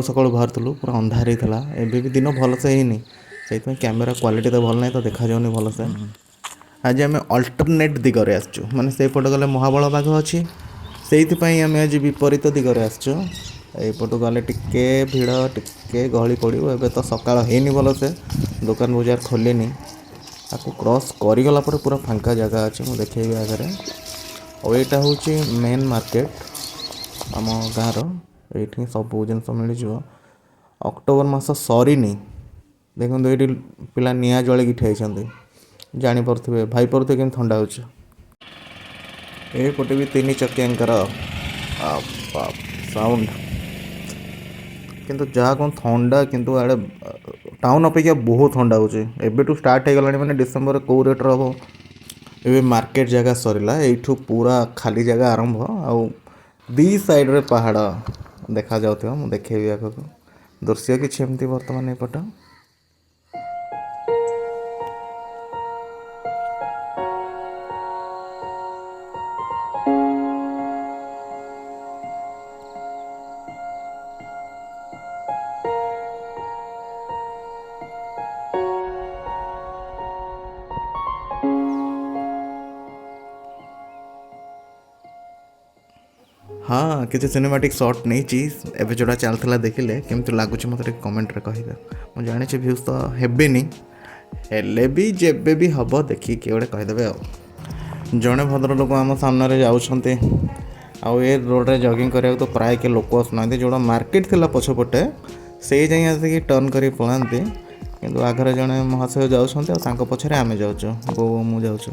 ସକାଳୁ ବାହାରୁଥିଲୁ ପୁରା ଅନ୍ଧାର ହେଇଥିଲା। ଏବେ ବି ଦିନ ଭଲସେ ହେଇନି, ସେଇଥିପାଇଁ କ୍ୟାମେରା କ୍ୱାଲିଟି ତ ଭଲ ନାହିଁ, ତ ଦେଖାଯାଉନି ଭଲସେ। ଆଜି ଆମେ ଅଲ୍ଟରନେଟ୍ ଦିଗରେ ଆସିଛୁ, ମାନେ ସେଇପଟେ ଗଲେ ମହାବଳ ବାଘ ଅଛି, ସେଇଥିପାଇଁ ଆମେ ଆଜି ବିପରୀତ ଦିଗରେ ଆସିଛୁ। ଏଇପଟୁ ଗଲେ ଟିକେ ଭିଡ଼, ଟିକେ ଗହଳି ପଡ଼ିବ। ଏବେ ତ ସକାଳ ହେଇନି ଭଲସେ, ଦୋକାନ ବଜାର ଖୋଲିନି। ତାକୁ କ୍ରସ୍ କରିଗଲା ପରେ ପୁରା ଫାଙ୍କା ଜାଗା ଅଛି, ମୁଁ ଦେଖେଇବି ଆଗରେ। ଆଉ ଏଇଟା ହେଉଛି ମେନ୍ ମାର୍କେଟ ଆମ ଗାଁର, ଏଇଠି ସବୁ ଜିନିଷ ମିଳିଯିବ। ଅକ୍ଟୋବର ମାସ ସରିନି, ଦେଖନ୍ତୁ ଏଇଠି ପିଲା ନିଆଁ ଜଳିକି ଠିଆ ହେଇଛନ୍ତି, ଜାଣିପାରୁଥିବେ, ଭାବିପାରୁଥିବେ କେମିତି ଥଣ୍ଡା ହେଉଛି। ଏଇପଟେ ବି ତିନି ଚକିଆଙ୍କର ସାଉଣ୍ଡ, କିନ୍ତୁ ଯାହା କ'ଣ ଥଣ୍ଡା, କିନ୍ତୁ ଆଡ଼େ ଟାଉନ୍ ଅପେକ୍ଷା ବହୁତ ଥଣ୍ଡା ହେଉଛି। ଏବେଠୁ ଷ୍ଟାର୍ଟ ହେଇଗଲାଣି, ମାନେ ଡିସେମ୍ବରରେ କେଉଁ ରେଟ୍ର ହେବ। ଏବେ ମାର୍କେଟ ଜାଗା ସରିଲା, ଏଇଠୁ ପୁରା ଖାଲି ଜାଗା ଆରମ୍ଭ। ଆଉ ଦୁଇ ସାଇଡ଼୍ରେ ପାହାଡ଼ ଦେଖାଯାଉଥିବ, ମୁଁ ଦେଖେଇବି ଆଗକୁ। ଦୃଶ୍ୟ କିଛି ଏମିତି ବର୍ତ୍ତମାନ ଏପଟ। ହଁ, କିଛି ସିନେମାଟିକ୍ ସଟ୍ ନେଇଛି। ଏବେ ଯେଉଁଟା ଚାଲିଥିଲା ଦେଖିଲେ କେମିତି ଲାଗୁଛି ମୋତେ ଟିକେ କମେଣ୍ଟରେ କହିବେ। ମୁଁ ଜାଣିଛି ଭ୍ୟୁଜ୍ ତ ହେବେନି, ହେଲେ ବି ଯେବେ ବି ହେବ ଦେଖିକି କିଏ ଗୋଟେ କହିଦେବେ ଆଉ। ଜଣେ ଭଦ୍ରଲୋକ ଆମ ସାମ୍ନାରେ ଯାଉଛନ୍ତି, ଆଉ ଏ ରୋଡ଼ରେ ଜଗିଂ କରିବାକୁ ତ ପ୍ରାୟ କେହି ଲୋକ ଆସୁନାହାନ୍ତି। ଯେଉଁଟା ମାର୍କେଟ ଥିଲା ପଛପଟେ, ସେଇ ଯାଇ ଆସିକି ଟର୍ନ କରି ପଳାନ୍ତି। କିନ୍ତୁ ଆଗରେ ଜଣେ ମହାଶୟ ଯାଉଛନ୍ତି, ଆଉ ତାଙ୍କ ପଛରେ ଆମେ ଯାଉଛୁ, ବୋଉ ମୁଁ ଯାଉଛୁ।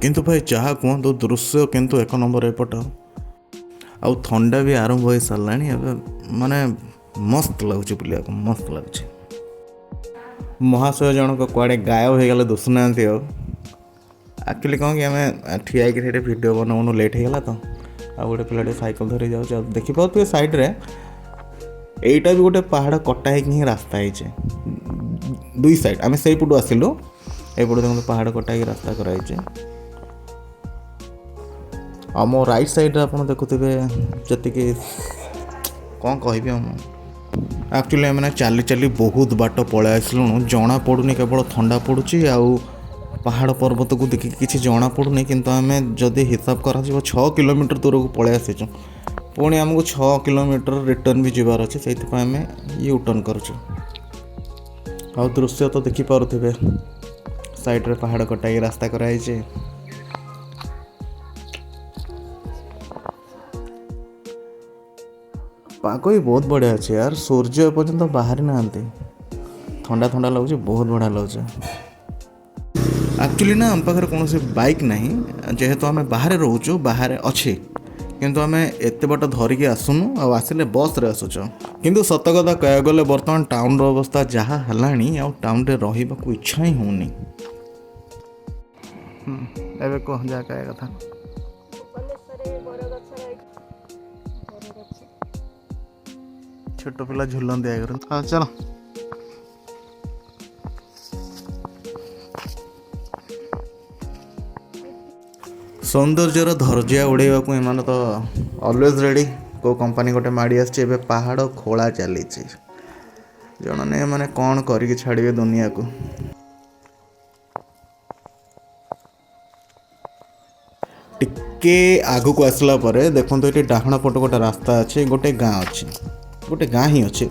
କିନ୍ତୁ ଭାଇ ଯାହା କୁହନ୍ତୁ, ଦୃଶ୍ୟ କିନ୍ତୁ ଏକ ନମ୍ବର ଏପଟ। ଆଉ ଥଣ୍ଡା ବି ଆରମ୍ଭ ହୋଇସାରିଲାଣି ଏବେ, ମାନେ ମସ୍ତ ଲାଗୁଛି ବୁଲିବାକୁ, ମସ୍ତ ଲାଗୁଛି। ମହାଶୟ ଜଣକ କୁଆଡ଼େ ଗାୟବ ହେଇଗଲେ, ଦିଶୁନାହାନ୍ତି ଆଉ। ଆକ୍ଚୁଆଲି କ'ଣ କି ଆମେ ଠିଆ ହେଇକି ସେଇଠି ଭିଡ଼ିଓ ବନାଉନୁ, ଲେଟ୍ ହେଇଗଲା ତ। ଆଉ ଗୋଟେ ପିଲାଟେ ସାଇକେଲ ଧରି ଯାଉଛି, ଆଉ ଦେଖିପାରୁଥିବେ ସାଇଡ଼୍ରେ ଏଇଟା ବି ଗୋଟେ ପାହାଡ଼ କଟା ହେଇକି ହିଁ ରାସ୍ତା ହେଇଛି। ଦୁଇ ସାଇଡ଼୍ ଆମେ ସେଇପଟୁ ଆସିଲୁ, ଏଇପଟୁ ଦେଖନ୍ତୁ ପାହାଡ଼ କଟା ହେଇକି ରାସ୍ତା କରାହେଇଛି। ଆଉ ମୋ ରାଇଟ୍ ସାଇଡ଼୍ରେ ଆପଣ ଦେଖୁଥିବେ ଯେତିକି, କ'ଣ କହିବି ଆଉ ମୁଁ। ଆକ୍ଚୁଆଲି ଆମେ ଚାଲି ଚାଲି ବହୁତ ବାଟ ପଳାଇ ଆସିଲୁଣୁ, ଜଣାପଡ଼ୁନି, କେବଳ ଥଣ୍ଡା ପଡ଼ୁଛି ଆଉ ପାହାଡ଼ ପର୍ବତକୁ ଦେଖିକି କିଛି ଜଣାପଡ଼ୁନି। କିନ୍ତୁ ଆମେ ଯଦି ହିସାବ କରାଯିବ 6 କିଲୋମିଟର ଦୂରକୁ ପଳାଇ ଆସିଛୁ, ପୁଣି ଆମକୁ 6 କିଲୋମିଟର ରିଟର୍ନ ବି ଯିବାର ଅଛି, ସେଇଥିପାଇଁ ଆମେ ୟୁ ଟର୍ନ କରୁଛୁ। ଆଉ ଦୃଶ୍ୟ ତ ଦେଖିପାରୁଥିବେ, ସାଇଡ଼୍ରେ ପାହାଡ଼ କଟାଇକି ରାସ୍ତା କରାହେଇଛି। ପାଗ ବି ବହୁତ ବଢ଼ିଆ ଅଛି ୟାର, ସୂର୍ଯ୍ୟ ଏପର୍ଯ୍ୟନ୍ତ ବାହାରି ନାହାନ୍ତି। ଥଣ୍ଡା ଥଣ୍ଡା ଲାଗୁଛି, ବହୁତ ବଢ଼ିଆ ଲାଗୁଛି। ଆକ୍ଚୁଆଲି ନା ଆମ ପାଖରେ କୌଣସି ବାଇକ୍ ନାହିଁ, ଯେହେତୁ ଆମେ ବାହାରେ ରହୁଛୁ, ବାହାରେ ଅଛି। କିନ୍ତୁ ଆମେ ଏତେ ବାଟ ଧରିକି ଆସୁନୁ, ଆଉ ଆସିଲେ ବସ୍ରେ ଆସୁଛୁ। କିନ୍ତୁ ସତ କଥା କହିବାକୁ ଗଲେ ବର୍ତ୍ତମାନ ଟାଉନ୍ର ଅବସ୍ଥା ଯାହା ହେଲାଣି, ଆଉ ଟାଉନ୍ରେ ରହିବାକୁ ଇଚ୍ଛା ହିଁ ହେଉନି। ଏବେ କୁହ ଯାହା କହିବା କଥା। ଛୋଟ ପିଲା ଝୁଲନ୍ତି ଆଗରୁ। ହଁ ଚାଲ। ସୌନ୍ଦର୍ଯ୍ୟର ଧୈର୍ଯ୍ୟ ଉଡ଼େଇବାକୁ ଏମାନେ ତ ଅଲୱେଜ୍ ରେଡ଼ି। କେଉଁ କମ୍ପାନୀ ଗୋଟେ ମାଡ଼ି ଆସିଛି, ଏବେ ପାହାଡ଼ ଖୋଳା ଚାଲିଛି। ଜଣେ ଏମାନେ କ'ଣ କରିକି ଛାଡ଼ିବେ ଦୁନିଆକୁ। ଟିକେ ଆଗକୁ ଆସିଲା ପରେ ଦେଖନ୍ତୁ, ଏଠି ଡାହାଣ ପଟ ଗୋଟେ ରାସ୍ତା ଅଛି, ଗୋଟେ ଗାଁ ଅଛି, ଗୋଟେ ଗାଁ ହିଁ ଅଛି।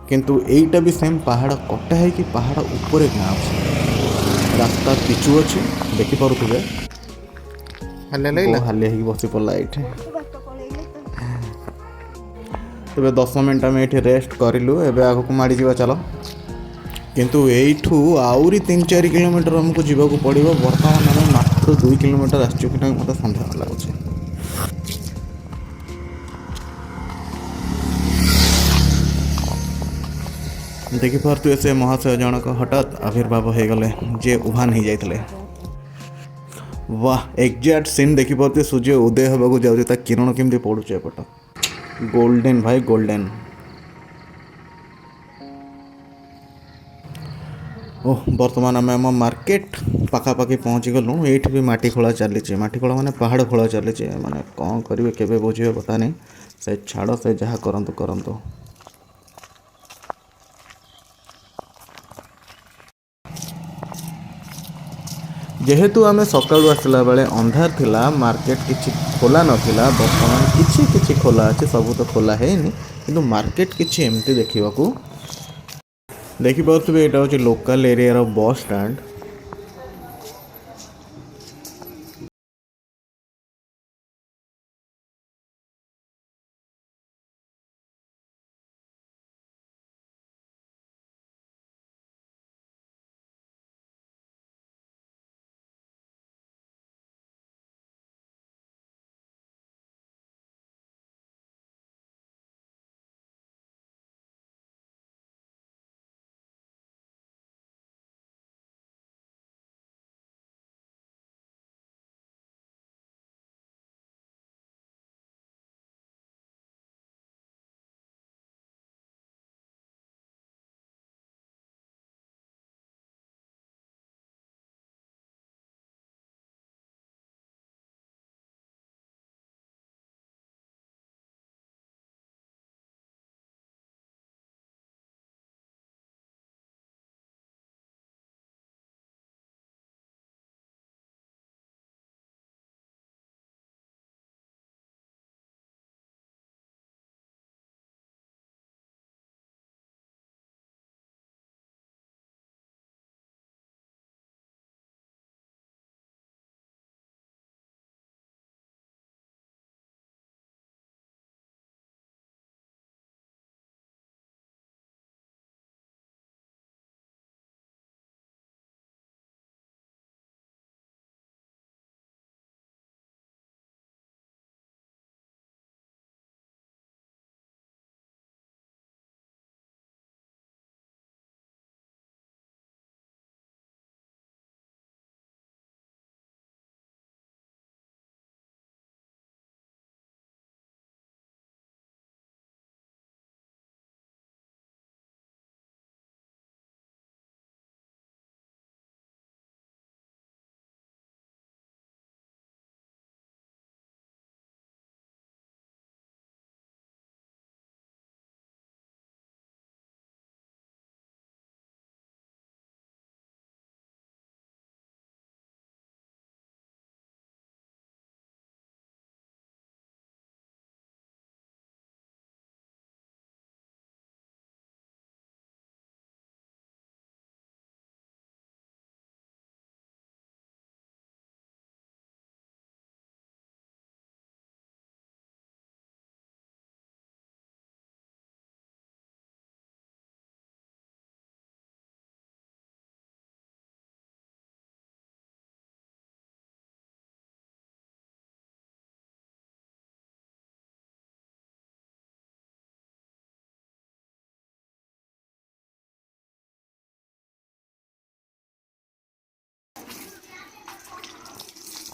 କିନ୍ତୁ ଏଇଟା ବି ସେମ୍ ପାହାଡ଼ କଟା ହେଇକି ପାହାଡ଼ ଉପରେ ଗାଁ ଅଛି। ରାସ୍ତା ପିଚୁ ଅଛି, ଦେଖିପାରୁଥିବେ। ହାଲିଆ ହେଇକି ବସି ପଡ଼ିଲା ଏଇଠି। ତେବେ 10 ମିନିଟ୍ ଆମେ ଏଇଠି ରେଷ୍ଟ କରିଲୁ, ଏବେ ଆଗକୁ ମାଡ଼ିଯିବା ଚାଲ। କିନ୍ତୁ ଏଇଠୁ ଆହୁରି 3-4 କିଲୋମିଟର ଆମକୁ ଯିବାକୁ ପଡ଼ିବ। ବର୍ତ୍ତମାନ ଆମେ ମାତ୍ର 2 କିଲୋମିଟର ଆସିଛୁ କି ନାହିଁ ମୋତେ ସନ୍ଦେହ ଲାଗୁଛି। ଦେଖିପାରୁଥିବେ ସେ ମହାଶୟ ଜଣକ ହଠାତ୍ ଆବିର୍ଭାବ ହେଇଗଲେ, ଯିଏ ଉଭାନ ହେଇଯାଇଥିଲେ। ୱାହ, ଏକ୍ଜାକ୍ଟ ସିନ୍ ଦେଖିପାରୁଥିବେ, ସୂର୍ଯ୍ୟ ଉଦୟ ହେବାକୁ ଯାଉଛି, ତା କିରଣ କେମିତି ପଡ଼ୁଛି ଏପଟ। ଗୋଲ୍ଡେନ୍ ଭାଇ, ଗୋଲ୍ଡେନ୍। ओह बर्तमान आम आम मार्केट पाखापाखि पहुँची गलु। ये भी माटी खोला चली माटी खोला माने पहाड़ खोला चली माने कौन करेंगे केवे बुझे पता नहीं से छाड़ से जहाँ करंतु करंतु। जेहेतु आम सकाळु आसला बेले अंधार थिला मार्केट किछि खोला नथिला बर्तमान किछि किछि खोला अछि सब तो खोला हैनी किंतु मार्केट किछि एमती देखिबाकू देखि पारुथबे एटा होछि लोकल एरिया रो बस स्टैंड।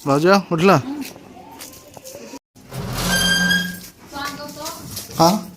भाजा उठला हाँ